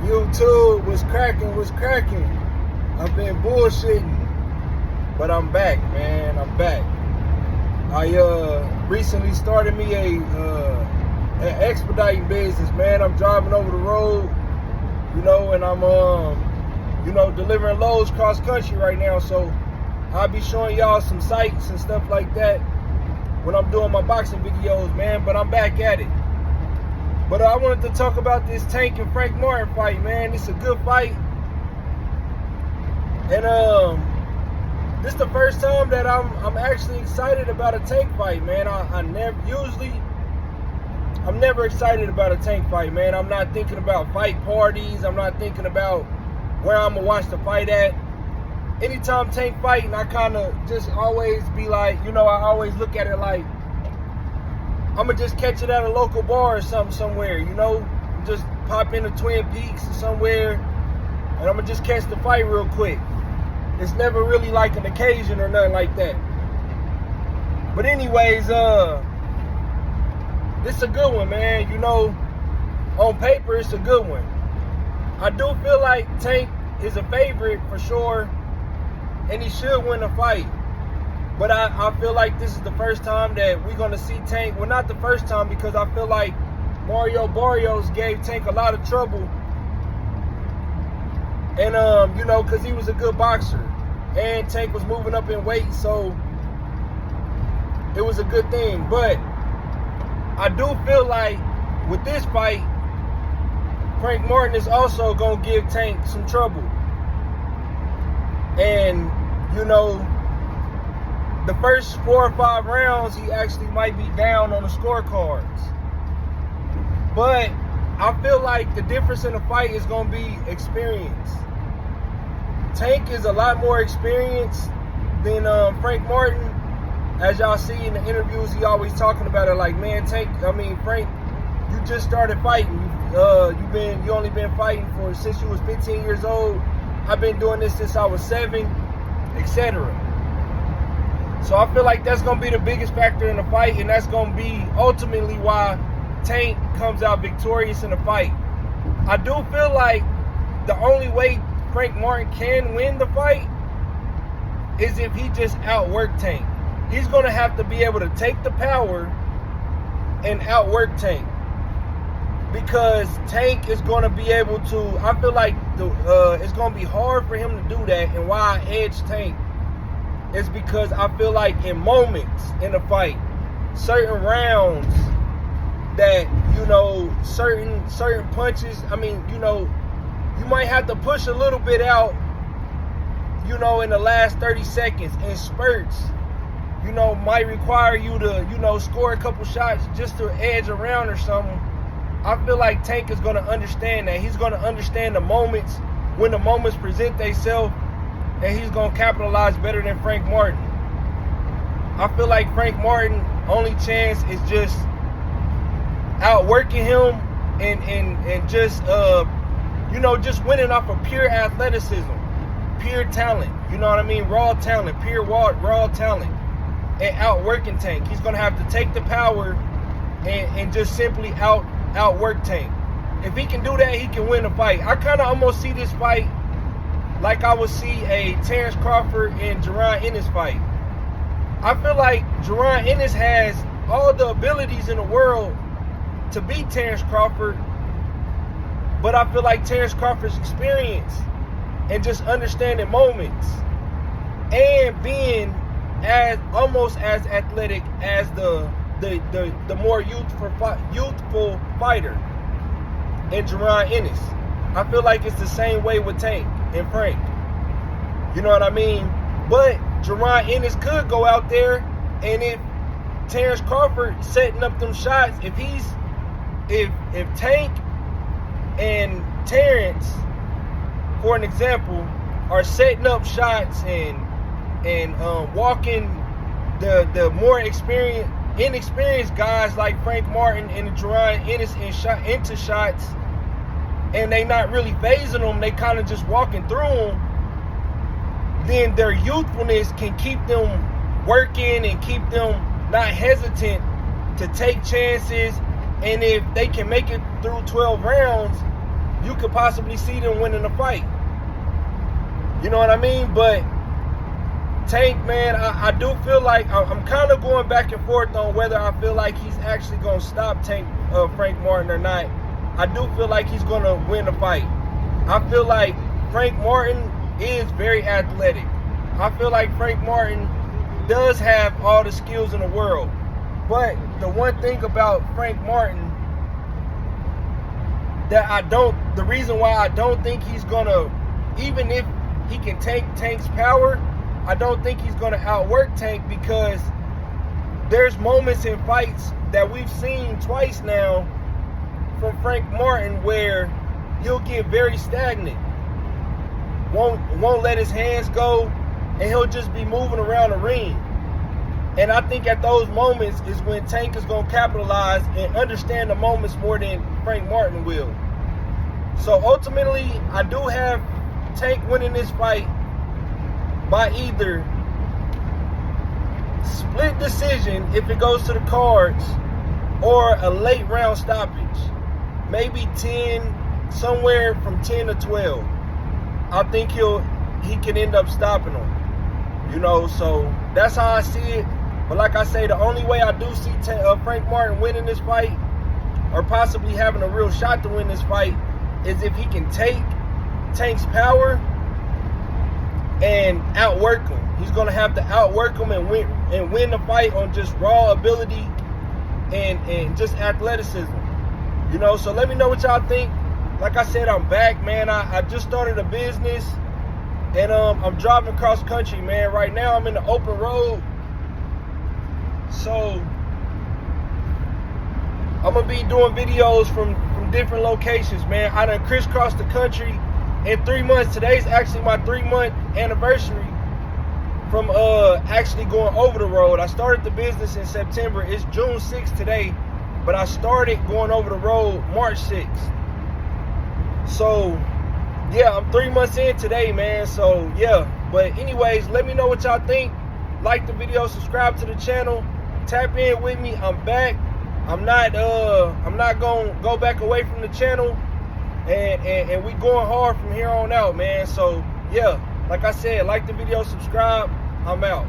YouTube was cracking. I've been bullshitting, but I'm back, man. I'm back. I recently started me an expediting business, man. I'm driving over the road, and I'm delivering loads cross country right now. So I'll be showing y'all some sights and stuff like that when I'm doing my boxing videos, man. But I'm back at it. But I wanted to talk about this Tank and Frank Martin fight, man. It's a good fight. And this is the first time that I'm actually excited about a Tank fight, man. I'm never excited about a Tank fight, man. I'm not thinking about fight parties. I'm not thinking about where I'm gonna watch the fight at. Anytime Tank fighting, I kind of just always be like, I always look at it like I'm gonna just catch it at a local bar or something somewhere, just pop into Twin Peaks or somewhere, and I'm gonna just catch the fight real quick. It's never really like an occasion or nothing like that. But anyways, this is a good one, man. On paper, it's a good one. I do feel like Tank is a favorite for sure, and he should win the fight. But I feel like this is the first time that we're going to see Tank. Well, not the first time, because I feel like Mario Barrios gave Tank a lot of trouble. And, because he was a good boxer. And Tank was moving up in weight, so it was a good thing. But I do feel like with this fight, Frank Martin is also going to give Tank some trouble. And, the first 4 or 5 rounds, he actually might be down on the scorecards. But I feel like the difference in the fight is going to be experience. Tank is a lot more experienced than Frank Martin. As y'all see in the interviews, he always talking about it like, man, Frank, you just started fighting. You only been fighting since you was 15 years old. I've been doing this since I was 7, etc. So I feel like that's going to be the biggest factor in the fight, and that's going to be ultimately why Tank comes out victorious in the fight. I do feel like the only way Frank Martin can win the fight is if he just outworked Tank. He's going to have to be able to take the power and outwork Tank, because Tank is going to be able to, I feel like it's going to be hard for him to do that. And why I edge Tank is because I feel like in moments in the fight, certain rounds that, certain punches, you might have to push a little bit out, in the last 30 seconds, and spurts, might require you to, score a couple shots just to edge around or something. I feel like Tank is going to understand that. He's going to understand the moments, when the moments present themselves, and he's going to capitalize better than Frank Martin. I feel like Frank Martin, only chance is just outworking him and just, just winning off of pure athleticism, pure talent, raw talent, pure raw talent, and outworking Tank. He's going to have to take the power and just simply outwork Tank. If he can do that, he can win the fight. I kind of almost see this fight like I would see a Terrence Crawford and Gervonta Ennis fight. I feel like Gervonta Ennis has all the abilities in the world to beat Terrence Crawford, but I feel like Terrence Crawford's experience and just understanding moments and being almost as athletic as the more youthful fighter in Gervonta Ennis. I feel like it's the same way with Tank and Frank. You know what I mean? But Gervonta Ennis could go out there, and if Terrence Crawford setting up them shots, if Tank and Terrence, for an example, are setting up shots and walking the more inexperienced guys like Frank Martin and Gervonta Ennis into shots, and they not really phasing them, they kind of just walking through them, then their youthfulness can keep them working and keep them not hesitant to take chances. And if they can make it through 12 rounds, you could possibly see them winning the fight. You know what I mean? But Tank, man, I do feel like I'm kind of going back and forth on whether I feel like he's actually going to stop Frank Martin or not. I do feel like he's going to win the fight. I feel like Frank Martin is very athletic. I feel like Frank Martin does have all the skills in the world. But the one thing about Frank Martin that the reason why I don't think he's going to, even if he can take Tank's power, I don't think he's going to outwork Tank, because there's moments in fights that we've seen twice now from Frank Martin where he'll get very stagnant. Won't let his hands go, and he'll just be moving around the ring. And I think at those moments is when Tank is going to capitalize and understand the moments more than Frank Martin will. So ultimately, I do have Tank winning this fight by either split decision if it goes to the cards, or a late round stoppage. Maybe 10, somewhere from 10 to 12. I think he can end up stopping him. You know, so that's how I see it. But like I say, the only way I do see Frank Martin winning this fight, or possibly having a real shot to win this fight, is if he can take Tank's power and outwork him. He's going to have to outwork him and win the fight on just raw ability and just athleticism. You know, so let me know what y'all think. Like I said, I'm back, man. I just started a business, and I'm driving across country, man. Right now, I'm in the open road. So I'm going to be doing videos from different locations, man. I done crisscrossed the country in 3 months. Today's actually my 3-month anniversary from actually going over the road. I started the business in September. It's June 6th today, but I started going over the road March 6th. So yeah, I'm 3 months in today, man. So yeah, but anyways, let me know what y'all think. Like the video, subscribe to the channel, tap in with me. I'm back. I'm not gonna go back away from the channel, and we going hard from here on out, man. So yeah, like I said, like the video, subscribe. I'm out.